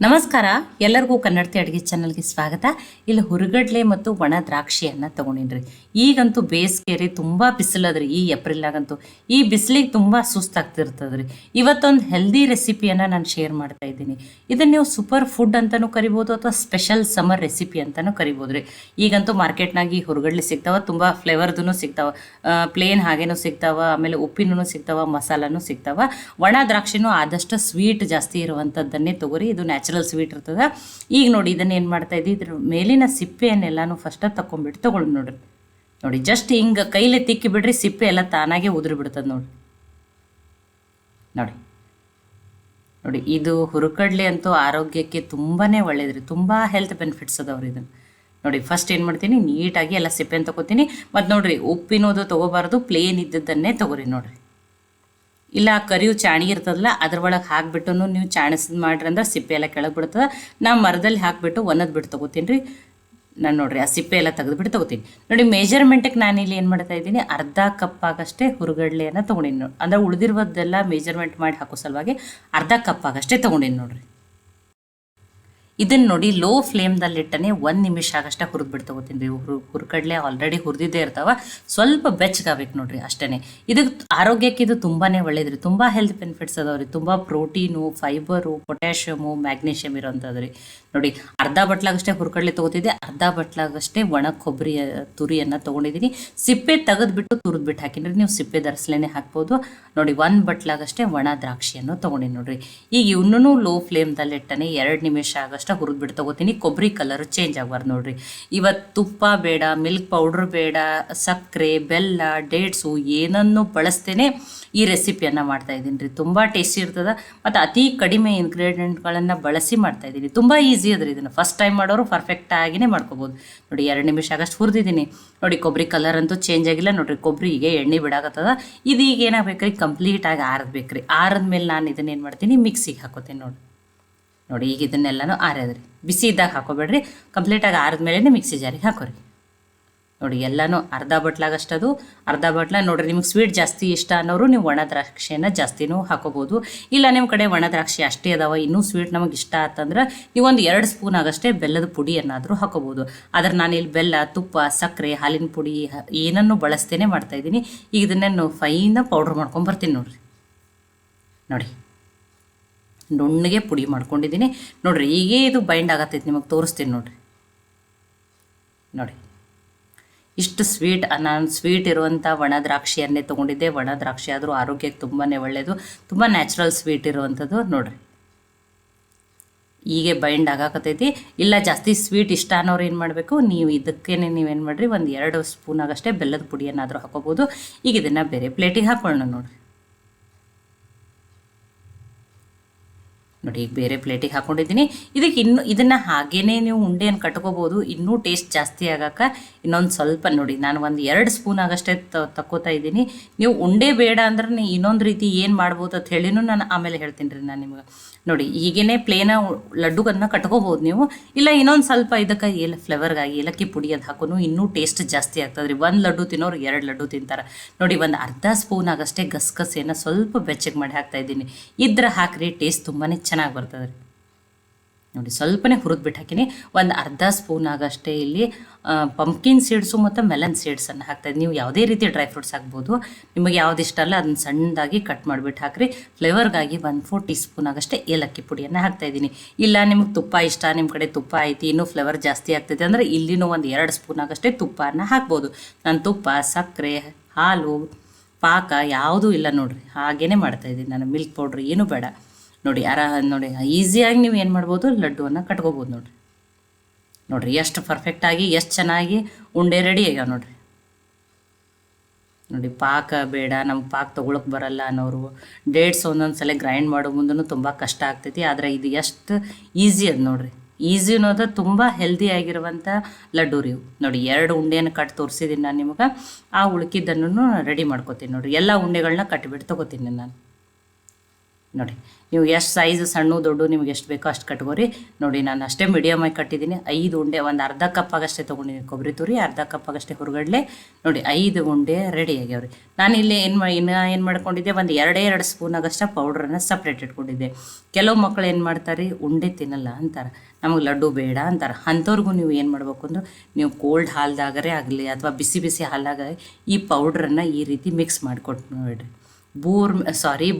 ನಮಸ್ಕಾರ, ಎಲ್ಲರಿಗೂ ಕನ್ನಡತಿ ಅಡುಗೆ ಚಾನಲ್ಗೆ ಸ್ವಾಗತ. ಇಲ್ಲಿ ಹುರುಗಡ್ಲೆ ಮತ್ತು ಒಣ ದ್ರಾಕ್ಷಿಯನ್ನು ತೊಗೊಂಡಿನ್ರಿ. ಈಗಂತೂ ಬೇಸಿಗೆ ತುಂಬ ಬಿಸಿಲದ್ರಿ. ಈ ಏಪ್ರಿಲ್ನಾಗಂತೂ ಈ ಬಿಸಿಲಿಗೆ ತುಂಬ ಸುಸ್ತಾಗ್ತಿರ್ತದ್ರಿ. ಇವತ್ತೊಂದು ಹೆಲ್ದಿ ರೆಸಿಪಿಯನ್ನು ನಾನು ಶೇರ್ ಮಾಡ್ತಾ ಇದ್ದೀನಿ. ಇದನ್ನು ನೀವು ಸೂಪರ್ ಫುಡ್ ಅಂತಲೂ ಕರಿಬೋದು ಅಥವಾ ಸ್ಪೆಷಲ್ ಸಮರ್ ರೆಸಿಪಿ ಅಂತಲೂ ಕರಿಬೋದು ರೀ. ಈಗಂತೂ ಮಾರ್ಕೆಟ್ನಾಗ ಈ ಹುರುಗಡ್ಲೆ ಸಿಗ್ತಾವ, ತುಂಬ ಫ್ಲೇವರ್ದು ಸಿಗ್ತಾವ, ಪ್ಲೇನ್ ಹಾಗೇನೂ ಸಿಗ್ತಾವ, ಆಮೇಲೆ ಉಪ್ಪಿನೂ ಸಿಗ್ತಾವ, ಮಸಾಲನೂ ಸಿಗ್ತಾವ. ಒಣ ದ್ರಾಕ್ಷಿನೂ ಆದಷ್ಟು ಸ್ವೀಟ್ ಜಾಸ್ತಿ ಇರುವಂಥದ್ದನ್ನೇ ತೊಗೊರಿ. ಇದು ನ್ಯಾಚುರಲ್ ಸ್ವೀಟ್ ಇರ್ತದೆ. ಈಗ ನೋಡಿ ಇದನ್ನ ಏನು ಮಾಡ್ತಾ ಇದ್ದೀವಿ, ಇದ್ರ ಮೇಲಿನ ಸಿಪ್ಪೆಯನ್ನೆಲ್ಲಾನು ಫಸ್ಟ್ ತಗೊಂಡ್ಬಿಟ್ಟು ತೊಗೊಳ್ಳಿ. ನೋಡಿ ಜಸ್ಟ್ ಹಿಂಗೆ ಕೈಲಿ ತಿಕ್ಕಿ ಬಿಡ್ರಿ, ಸಿಪ್ಪೆ ಎಲ್ಲ ತಾನಾಗೆ ಉದುರಿ ಬಿಡ್ತದೆ. ನೋಡಿ ಇದು ಹುರುಕಡ್ಲೆ ಅಂತೂ ಆರೋಗ್ಯಕ್ಕೆ ತುಂಬಾ ಒಳ್ಳೇದ್ರಿ. ತುಂಬ ಹೆಲ್ತ್ ಬೆನಿಫಿಟ್ಸ್ ಅದಾವ್ರಿ ಇದನ್ನು. ನೋಡಿ ಫಸ್ಟ್ ಏನು ಮಾಡ್ತೀನಿ, ನೀಟಾಗಿ ಎಲ್ಲ ಸಿಪ್ಪೆನ ತೊಗೋತೀನಿ. ಮತ್ತು ನೋಡಿರಿ, ಉಪ್ಪಿನೋದು ತೊಗೋಬಾರ್ದು, ಪ್ಲೇನ್ ಇದ್ದದ್ದನ್ನೇ ತೊಗೊರಿ. ನೋಡಿರಿ, ಇಲ್ಲ ಕರಿವು ಚಾಣಿ ಇರ್ತದಲ್ಲ, ಅದ್ರೊಳಗೆ ಹಾಕಿಬಿಟ್ಟು ನೀವು ಚಾಣಿಸಿದ್ ಮಾಡ್ರಿ ಅಂದ್ರೆ ಸಿಪ್ಪೆ ಎಲ್ಲ ಕೆಳಗೆ ಬಿಡ್ತದೆ. ನಾ ಮರದಲ್ಲಿ ಹಾಕಿಬಿಟ್ಟು ಬಿಟ್ಟು ತೊಗೋತೀನಿ ರೀ. ನಾನು ನೋಡಿರಿ ಆ ಸಿಪ್ಪೆ ಎಲ್ಲ ತೆಗೆದುಬಿಟ್ಟು ತೊಗೋತೀನಿ. ನೋಡಿ ಮೆಜರ್ಮೆಂಟಿಗೆ ನಾನಿಲ್ಲಿ ಏನು ಮಾಡ್ತಾ ಇದ್ದೀನಿ, ಅರ್ಧ ಕಪ್ ಆಗಷ್ಟೇ ಹುರುಗಡ್ಲೆಯನ್ನು ತೊಗೊಂಡಿನಿ. ಅಂದರೆ ಉಳಿದಿರೋದೆಲ್ಲ ಮೆಜರ್ಮೆಂಟ್ ಮಾಡಿ ಹಾಕೋ ಸಲುವಾಗಿ ಅರ್ಧ ಕಪ್ ಆಗಷ್ಟೇ ತೊಗೊಂಡಿನಿ. ನೋಡಿರಿ, ಇದನ್ನು ನೋಡಿ ಲೋ ಫ್ಲೇಮ್ದಲ್ಲಿಟ್ಟನೆ 1 ನಿಮಿಷ ಆಗಷ್ಟೇ ಹುರಿದ್ಬಿಟ್ಟು ತೊಗೋತೀನಿ ರೀ. ಹುರುಕಡ್ಲೆ ಆಲ್ರೆಡಿ ಹುರಿದಿದ್ದೇ ಇರ್ತಾವೆ, ಸ್ವಲ್ಪ ಬೆಚ್ಚಗಾಗಬೇಕು ನೋಡಿರಿ, ಅಷ್ಟೇ. ಇದಕ್ಕೆ ಆರೋಗ್ಯಕ್ಕೆ ಇದು ತುಂಬಾ ಒಳ್ಳೇದ್ರಿ. ತುಂಬ ಹೆಲ್ತ್ ಬೆನಿಫಿಟ್ಸ್ ಅದಾವ್ರಿ. ತುಂಬ ಪ್ರೋಟೀನು, ಫೈಬರು, ಪೊಟ್ಯಾಷಿಯಮು, ಮ್ಯಾಗ್ನೀಷಿಯಮ್ ಇರೋಂಥದ್ದು. ನೋಡಿ ಅರ್ಧ ಬಟ್ಲಾಗಷ್ಟೇ ಹುರುಕಡ್ಲೆ ತೊಗೋತಿದ್ದೆ, ಅರ್ಧ ಬಟ್ಲಾಗಷ್ಟೇ ಒಣ ಕೊಬ್ಬರಿ ತುರಿಯನ್ನು ತೊಗೊಂಡಿದ್ದೀನಿ. ಸಿಪ್ಪೆ ತೆಗೆದ್ಬಿಟ್ಟು ತುರಿದ್ಬಿಟ್ಟು ಹಾಕಿನಿ. ನೀವು ಸಿಪ್ಪೆ ಧರಿಸ್ಲೇನೆ ಹಾಕ್ಬೋದು. ನೋಡಿ 1 ಬಟ್ಲಾಗಷ್ಟೇ ಒಣ ದ್ರಾಕ್ಷಿಯನ್ನು ತೊಗೊಂಡಿನಿ. ನೋಡಿರಿ, ಈಗ ಇವನ್ನೂ ಲೋ ಫ್ಲೇಮ್ದಲ್ಲಿಟ್ಟನೆ 2 ನಿಮಿಷ ಆಗಷ್ಟು ಹುರಿದ್ಬಿಟ್ಟು ತೊಗೋತೀನಿ. ಕೊಬ್ಬರಿ ಕಲರ್ ಚೇಂಜ್ ಆಗಬಾರ್ದು. ನೋಡಿರಿ, ಇವತ್ತು ತುಪ್ಪ ಬೇಡ, ಮಿಲ್ಕ್ ಪೌಡ್ರ್ ಬೇಡ, ಸಕ್ಕರೆ, ಬೆಲ್ಲ, ಡೇಟ್ಸು ಏನನ್ನು ಬಳಸ್ತೇನೆ ಈ ರೆಸಿಪಿಯನ್ನು ಮಾಡ್ತಾಯಿದ್ದೀನಿ ರೀ. ತುಂಬ ಟೇಸ್ಟಿ ಇರ್ತದೆ ಮತ್ತು ಅತಿ ಕಡಿಮೆ ಇಂಗ್ರೀಡಿಯೆಂಟ್ಗಳನ್ನು ಬಳಸಿ ಮಾಡ್ತಾಯಿದ್ದೀನಿ. ತುಂಬ ಈಸಿ ಅದ್ರಿ. ಇದನ್ನು ಫಸ್ಟ್ ಟೈಮ್ ಮಾಡೋರು ಪರ್ಫೆಕ್ಟಾಗಿಯೇ ಮಾಡ್ಕೋಬೋದು. ನೋಡಿ 2 ನಿಮಿಷ ಆಗಷ್ಟು ಹುರಿದಿದ್ದೀನಿ. ನೋಡಿ ಕೊಬ್ಬರಿ ಕಲರ್ ಅಂತೂ ಚೇಂಜ್ ಆಗಿಲ್ಲ. ನೋಡಿರಿ, ಕೊಬ್ಬರಿಗೆ ಎಣ್ಣೆ ಬಿಡಾಕತ್ತದ. ಇದು ಈಗ ಏನಾಗಬೇಕ್ರಿ, ಕಂಪ್ಲೀಟಾಗಿ ಆರಬೇಕ್ರಿ. ಆರಿದ್ಮೇಲೆ ನಾನು ಇದನ್ನ ಏನು ಮಾಡ್ತೀನಿ, ಮಿಕ್ಸಿಗೆ ಹಾಕೋತೀನಿ. ನೋಡಿ ಈಗ ಇದನ್ನೆಲ್ಲನೂ ಆರ್ಯದ್ರಿ. ಬಿಸಿ ಇದ್ದಾಗ ಹಾಕೋಬೇಡ್ರಿ, ಕಂಪ್ಲೀಟಾಗಿ ಆರಿದ್ಮೇಲೆ ಮಿಕ್ಸಿ ಜಾರಿಗೆ ಹಾಕೋರಿ. ನೋಡಿ ಎಲ್ಲನೂ ಅರ್ಧ ಬಟ್ಲಾಗಷ್ಟದು, ಅರ್ಧ ಬಟ್ಲ. ನೋಡಿರಿ, ನಿಮ್ಗೆ ಸ್ವೀಟ್ ಜಾಸ್ತಿ ಇಷ್ಟ ಅನ್ನೋರು ನೀವು ಒಣ ದ್ರಾಕ್ಷಿಯನ್ನು ಜಾಸ್ತಿನೂ ಹಾಕೋಬೋದು. ಇಲ್ಲ ನಿಮ್ಮ ಕಡೆ ಒಣ ದ್ರಾಕ್ಷಿ ಅಷ್ಟೇ ಅದಾವ, ಇನ್ನೂ ಸ್ವೀಟ್ ನಮಗೆ ಇಷ್ಟ ಆತಂದ್ರೆ ನೀವೊಂದು 2 ಸ್ಪೂನ್ ಆಗಷ್ಟೇ ಬೆಲ್ಲದ ಪುಡಿಯನ್ನಾದರೂ ಹಾಕೋಬೋದು. ಆದ್ರೆ ನಾನಿಲ್ಲಿ ಬೆಲ್ಲ, ತುಪ್ಪ, ಸಕ್ಕರೆ, ಹಾಲಿನ ಪುಡಿ ಏನನ್ನು ಬಳಸ್ತೇನೆ ಮಾಡ್ತಾಯಿದ್ದೀನಿ. ಈಗ ಇದನ್ನೇನು ಫೈನ ಪೌಡ್ರ್ ಮಾಡ್ಕೊಂಬರ್ತೀನಿ. ನೋಡಿ ನುಣ್ಣಗೆ ಪುಡಿ ಮಾಡ್ಕೊಂಡಿದ್ದೀನಿ. ನೋಡಿರಿ, ಹೀಗೆ ಇದು ಬೈಂಡ್ ಆಗತ್ತೈತಿ, ನಿಮಗೆ ತೋರಿಸ್ತೀನಿ. ನೋಡಿ ಇಷ್ಟು ಸ್ವೀಟ್. ನಾನು ಸ್ವೀಟ್ ಇರುವಂಥ ಒಣ ದ್ರಾಕ್ಷಿಯನ್ನೇ ತೊಗೊಂಡಿದ್ದೆ. ಒಣ ದ್ರಾಕ್ಷಿ ಆದರೂ ಆರೋಗ್ಯಕ್ಕೆ ತುಂಬಾ ಒಳ್ಳೆಯದು, ತುಂಬ ನ್ಯಾಚುರಲ್ ಸ್ವೀಟ್ ಇರುವಂಥದ್ದು. ನೋಡಿರಿ, ಹೀಗೆ ಬೈಂಡ್ ಆಗಾಕತ್ತೈತಿ. ಇಲ್ಲ ಜಾಸ್ತಿ ಸ್ವೀಟ್ ಇಷ್ಟ ಅನ್ನೋರು ಏನು ಮಾಡಬೇಕು, ನೀವು ಇದಕ್ಕೇನೆ ನೀವೇನು ಮಾಡಿರಿ, ಒಂದು 2 ಸ್ಪೂನ್ ಆಗಷ್ಟೇ ಬೆಲ್ಲದ ಪುಡಿಯನ್ನಾದರೂ ಹಾಕೋಬೋದು. ಈಗ ಇದನ್ನು ಬೇರೆ ಪ್ಲೇಟಿಗೆ ಹಾಕೊಳ್ಳೋಣ. ನೋಡಿ ಈಗ ಬೇರೆ ಪ್ಲೇಟಿಗೆ ಹಾಕ್ಕೊಂಡಿದ್ದೀನಿ. ಇದಕ್ಕೆ ಇದನ್ನು ಹಾಗೇ ನೀವು ಉಂಡೆಯನ್ನು ಕಟ್ಕೋಬೋದು. ಇನ್ನೂ ಟೇಸ್ಟ್ ಜಾಸ್ತಿ ಆಗೋಕೆ ಇನ್ನೊಂದು ಸ್ವಲ್ಪ. ನೋಡಿ ನಾನು ಒಂದು 2 ಸ್ಪೂನ್ ಆಗಷ್ಟೇ ತಕ್ಕೋತಾ ಇದ್ದೀನಿ. ನೀವು ಉಂಡೆ ಬೇಡ ಅಂದ್ರೆ ಇನ್ನೊಂದು ರೀತಿ ಏನು ಮಾಡ್ಬೋದು ಅಂತ ಹೇಳಿನೂ ನಾನು ಆಮೇಲೆ ಹೇಳ್ತೀನಿ ರೀ ನಾನು ನಿಮ್ಗೆ. ನೋಡಿ ಹೀಗೇ ಪ್ಲೇನ ಲಡ್ಡುಗನ್ನ ಕಟ್ಕೋಬೋದು ನೀವು. ಇಲ್ಲ ಇನ್ನೊಂದು ಸ್ವಲ್ಪ ಇದಕ್ಕೆ ಫ್ಲೇವರ್ಗಾಗಿ ಏಲಕ್ಕಿ ಪುಡಿ ಅದು ಹಾಕೋನು ಇನ್ನೂ ಟೇಸ್ಟ್ ಜಾಸ್ತಿ ಆಗ್ತದೆ ರೀ. 1 ಲಡ್ಡು ತಿನ್ನೋರು 2 ಲಡ್ಡು ತಿಂತಾರೆ. ನೋಡಿ ಒಂದು ಅರ್ಧ ಸ್ಪೂನ್ ಆಗಷ್ಟೇ ಗಸಗಸೆಯನ್ನು ಸ್ವಲ್ಪ ಬೆಚ್ಚಗೆ ಮಾಡಿ ಹಾಕ್ತಾಯಿದ್ದೀನಿ. ಇದ್ರೆ ಹಾಕ್ರಿ, ಟೇಸ್ಟ್ ತುಂಬಾ ಚೆನ್ನಾಗಿ ಬರ್ತದೆ ರೀ. ನೋಡಿ ಸ್ವಲ್ಪನೇ ಹುರಿದ್ಬಿಟ್ಟು ಹಾಕಿನಿ. ಒಂದು ಅರ್ಧ ಸ್ಪೂನ್ ಆಗಷ್ಟೇ ಇಲ್ಲಿ ಪಂಪ್ಕಿನ್ ಸೀಡ್ಸು ಮತ್ತು ಮೆಲನ್ ಸೀಡ್ಸನ್ನು ಹಾಕ್ತಾಯಿದ್ದೀನಿ. ನೀವು ಯಾವುದೇ ರೀತಿ ಡ್ರೈ ಫ್ರೂಟ್ಸ್ ಹಾಕ್ಬೋದು, ನಿಮಗೆ ಯಾವ್ದು ಇಷ್ಟ ಅಲ್ಲ ಅದನ್ನು ಸಣ್ಣದಾಗಿ ಕಟ್ ಮಾಡಿಬಿಟ್ಟು ಹಾಕ್ರಿ. ಫ್ಲೇವರ್ಗಾಗಿ 1/4 ಟೀ ಸ್ಪೂನ್ ಆಗಷ್ಟೇ ಏಲಕ್ಕಿ ಪುಡಿಯನ್ನು ಹಾಕ್ತಾಯಿದ್ದೀನಿ. ಇಲ್ಲ ನಿಮಗೆ ತುಪ್ಪ ಇಷ್ಟ, ನಿಮ್ಮ ಕಡೆ ತುಪ್ಪ ಐತಿ, ಇನ್ನೂ ಫ್ಲೇವರ್ ಜಾಸ್ತಿ ಆಗ್ತೈತೆ ಅಂದರೆ ಇಲ್ಲಿನೂ ಒಂದು 2 ಸ್ಪೂನ್ ಆಗಷ್ಟೇ ತುಪ್ಪನ ಹಾಕ್ಬೋದು. ನಾನು ತುಪ್ಪ, ಸಕ್ಕರೆ, ಹಾಲು, ಪಾಕ ಯಾವುದೂ ಇಲ್ಲ. ನೋಡಿರಿ, ಹಾಗೇ ಮಾಡ್ತಾಯಿದ್ದೀನಿ ನಾನು. ಮಿಲ್ಕ್ ಪೌಡ್ರ್ ಏನೂ ಬೇಡ. ನೋಡಿ ನೋಡಿ ಈಸಿಯಾಗಿ ನೀವು ಏನು ಮಾಡ್ಬೋದು, ಲಡ್ಡುವನ್ನು ಕಟ್ಕೋಬೋದು. ನೋಡಿರಿ ಎಷ್ಟು ಪರ್ಫೆಕ್ಟಾಗಿ, ಎಷ್ಟು ಚೆನ್ನಾಗಿ ಉಂಡೆ ರೆಡಿ ಆಗ್ಯಾವ. ನೋಡಿ ಪಾಕ ಬೇಡ, ನಮ್ಗೆ ಪಾಕ ತೊಗೊಳಕ್ಕೆ ಬರಲ್ಲ ಅನ್ನೋರು, ಡೇಟ್ಸ್ ಒಂದೊಂದು ಸಲ ಗ್ರೈಂಡ್ ಮಾಡೋ ಮುಂದೂ ತುಂಬ ಕಷ್ಟ ಆಗ್ತೈತಿ. ಆದರೆ ಇದು ಎಷ್ಟು ಈಸಿ ಅದು. ನೋಡಿರಿ, ಈಸಿ ಅನ್ನೋದು ತುಂಬ ಹೆಲ್ದಿ ಆಗಿರುವಂಥ ಲಡ್ಡು ರೀ. ನೋಡಿ 2 ಉಂಡೆಯನ್ನು ಕಟ್ಟಿ ತೋರಿಸಿದ್ದೀನಿ ನಾನು ನಿಮಗೆ. ಆ ಉಳ್ಕಿದ್ದನ್ನು ರೆಡಿ ಮಾಡ್ಕೋತೀನಿ. ನೋಡಿರಿ, ಎಲ್ಲ ಉಂಡೆಗಳನ್ನ ಕಟ್ಟಿಬಿಟ್ಟು ತೊಗೋತೀನಿ ನಾನು. ನೋಡಿ ನೀವು ಎಷ್ಟು ಸೈಜ್ ಸಣ್ಣ ದೊಡ್ಡ ನಿಮ್ಗೆ ಎಷ್ಟು ಬೇಕೋ ಅಷ್ಟು ಕಟ್ಕೋರಿ. ನೋಡಿ ನಾನು ಅಷ್ಟೇ ಮೀಡಿಯಮಾಗಿ ಕಟ್ಟಿದ್ದೀನಿ. 5 ಉಂಡೆ, ಒಂದು ಅರ್ಧ ಕಪ್ ಆಗಷ್ಟೇ ತೊಗೊಂಡಿದ್ದೀನಿ ಕೊಬ್ಬರಿ ತುರಿ, ಅರ್ಧ ಕಪ್ ಆಗಷ್ಟೇ ಹುರ್ಗಡ್ಲೆ. ನೋಡಿ 5 ಉಂಡೆ ರೆಡಿ ಆಗ್ಯಾವ್ರಿ. ನಾನು ಇಲ್ಲಿ ಏನು ಮಾಡ್ಕೊಂಡಿದ್ದೆ, ಒಂದು 2 ಸ್ಪೂನ್ ಆಗಷ್ಟೇ ಪೌಡ್ರನ್ನು ಸಪ್ರೇಟ್ ಇಟ್ಕೊಂಡಿದ್ದೆ. ಕೆಲವು ಮಕ್ಕಳು ಏನು ಮಾಡ್ತಾರೆ, ಉಂಡೆ ತಿನ್ನಲ್ಲ ಅಂತಾರೆ, ನಮಗೆ ಲಡ್ಡು ಬೇಡ ಅಂತಾರೆ. ಅಂಥವ್ರಿಗೂ ನೀವು ಏನು ಮಾಡ್ಬೇಕು ಅಂದ್ರೆ, ನೀವು ಕೋಲ್ಡ್ ಹಾಲ್ದಾಗರೇ ಆಗಲಿ ಅಥವಾ ಬಿಸಿ ಬಿಸಿ ಹಾಲಾಗ ಈ ಪೌಡ್ರನ್ನು ಈ ರೀತಿ ಮಿಕ್ಸ್ ಮಾಡಿಕೊಟ್ಟು ನೋಡಿರಿ.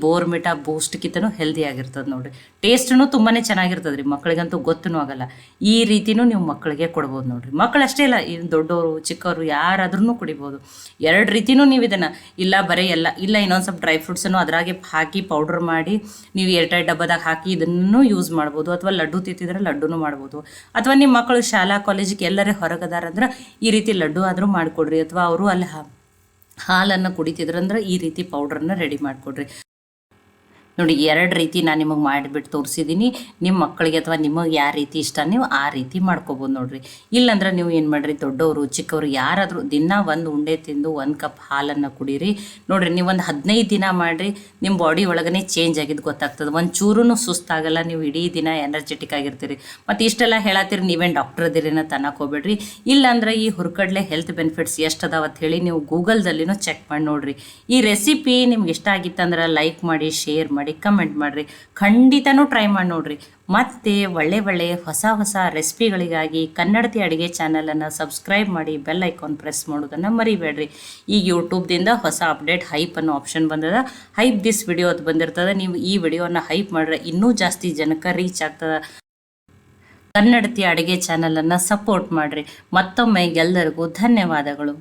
ಬೋರ್ಮಿಟಾ ಬೂಸ್ಟ್ಗಿಂತನೂ ಹೆಲ್ದಿ ಆಗಿರ್ತದೆ ನೋಡಿರಿ. ಟೇಸ್ಟೂ ತುಂಬಾ ಚೆನ್ನಾಗಿರ್ತದೆ ರೀ. ಮಕ್ಕಳಿಗಂತೂ ಗೊತ್ತೂ ಆಗಲ್ಲ. ಈ ರೀತಿನೂ ನೀವು ಮಕ್ಕಳಿಗೆ ಕೊಡ್ಬೋದು ನೋಡಿರಿ. ಮಕ್ಕಳು ಅಷ್ಟೇ ಇಲ್ಲ, ಇನ್ನು ದೊಡ್ಡವರು ಚಿಕ್ಕವರು ಯಾರಾದ್ರೂ ಕುಡಿಬೋದು. 2 ರೀತಿನೂ ನೀವು ಇದನ್ನು ಇಲ್ಲ ಇನ್ನೊಂದು ಸ್ವಲ್ಪ ಡ್ರೈ ಫ್ರೂಟ್ಸನ್ನು ಅದ್ರಾಗೆ ಹಾಕಿ ಪೌಡ್ರ್ ಮಾಡಿ ನೀವು ಏರ್ಟೈಟ್ ಡಬ್ಬದಾಗ ಹಾಕಿ ಇದನ್ನು ಯೂಸ್ ಮಾಡ್ಬೋದು. ಅಥವಾ ಲಡ್ಡು ತಿಂತಿದ್ರೆ ಲಡ್ಡುನೂ ಮಾಡ್ಬೋದು. ಅಥವಾ ನಿಮ್ಮ ಮಕ್ಕಳು ಶಾಲಾ ಕಾಲೇಜಿಗೆ ಎಲ್ಲರೇ ಹೊರಗದಾರಂದ್ರೆ ಈ ರೀತಿ ಲಡ್ಡು ಆದರೂ ಮಾಡಿಕೊಡ್ರಿ. ಅಥವಾ ಅವರು ಅಲ್ಲಿ ಹಾಲನ್ನು ಕುಡಿತಿದ್ರಂದ್ರೆ ಈ ರೀತಿ ಪೌಡ್ರನ್ನ ರೆಡಿ ಮಾಡಿಕೊಡ್ರಿ. ನೋಡಿ 2 ರೀತಿ ನಾನು ನಿಮಗೆ ಮಾಡಿಬಿಟ್ಟು ತೋರಿಸಿದ್ದೀನಿ. ನಿಮ್ಮ ಮಕ್ಕಳಿಗೆ ಅಥವಾ ನಿಮಗೆ ಯಾವ ರೀತಿ ಇಷ್ಟ ನೀವು ಆ ರೀತಿ ಮಾಡ್ಕೊಬೋದು ನೋಡಿರಿ. ಇಲ್ಲಾಂದ್ರೆ ನೀವು ಏನು ಮಾಡಿರಿ, ದೊಡ್ಡವರು ಚಿಕ್ಕವರು ಯಾರಾದರೂ ದಿನ 1 ಉಂಡೆ ತಿಂದು 1 ಕಪ್ ಹಾಲನ್ನು ಕುಡೀರಿ. ನೋಡಿರಿ, ನೀವು ಒಂದು 15 ದಿನ ಮಾಡಿರಿ, ನಿಮ್ಮ ಬಾಡಿ ಒಳಗನೆ ಚೇಂಜ್ ಆಗಿದ್ದು ಗೊತ್ತಾಗ್ತದೆ. ಒಂದು ಚೂರೂ ಸುಸ್ತಾಗಲ್ಲ, ನೀವು ಇಡೀ ದಿನ ಎನರ್ಜೆಟಿಕ್ ಆಗಿರ್ತೀರಿ. ಮತ್ತು ಇಷ್ಟೆಲ್ಲ ಹೇಳತ್ತೀರಿ, ನೀವೇನು ಡಾಕ್ಟರ್ ಅದಿರೇನ ತನ್ನಕ್ಕೆ ಹೋಗ್ಬೇಡ್ರಿ. ಇಲ್ಲಾಂದ್ರೆ ಈ ಹುರ್ಕಡ್ಲೆ ಹೆಲ್ತ್ ಬೆನಿಫಿಟ್ಸ್ ಎಷ್ಟು ಅದಾವ ಅಂತ ಹೇಳಿ ನೀವು ಗೂಗಲ್ದಲ್ಲಿನೂ ಚೆಕ್ ಮಾಡಿ ನೋಡಿರಿ. ಈ ರೆಸಿಪಿ ನಿಮ್ಗೆ ಇಷ್ಟ ಆಗಿತ್ತಂದ್ರೆ ಲೈಕ್ ಮಾಡಿ, ಶೇರ್ ಮಾಡಿ, ಕಮೆಂಟ್ ಮಾಡಿರಿ. ಖಂಡಿತನೂ ಟ್ರೈ ಮಾಡಿ ನೋಡಿರಿ. ಮತ್ತು ಒಳ್ಳೆ ಹೊಸ ರೆಸಿಪಿಗಳಿಗಾಗಿ ಕನ್ನಡತಿ ಅಡುಗೆ ಚಾನಲನ್ನು ಸಬ್ಸ್ಕ್ರೈಬ್ ಮಾಡಿ, ಬೆಲ್ ಐಕಾನ್ ಪ್ರೆಸ್ ಮಾಡೋದನ್ನು ಮರಿಬೇಡ್ರಿ. ಈಗ ಯೂಟ್ಯೂಬ್ದಿಂದ ಹೊಸ ಅಪ್ಡೇಟ್ ಹೈಪ್ ಅನ್ನೋ ಆಪ್ಷನ್ ಬಂದದ. ಹೈಪ್ ದಿಸ್ ವಿಡಿಯೋ ಅದು ಬಂದಿರ್ತದೆ. ನೀವು ಈ ವಿಡಿಯೋನ ಹೈಪ್ ಮಾಡಿದ್ರೆ ಇನ್ನೂ ಜಾಸ್ತಿ ಜನಕ್ಕೆ ರೀಚ್ ಆಗ್ತದೆ. ಕನ್ನಡತಿ ಅಡುಗೆ ಚಾನಲನ್ನು ಸಪೋರ್ಟ್ ಮಾಡಿರಿ. ಮತ್ತೊಮ್ಮೆ ಎಲ್ಲರಿಗೂ ಧನ್ಯವಾದಗಳು.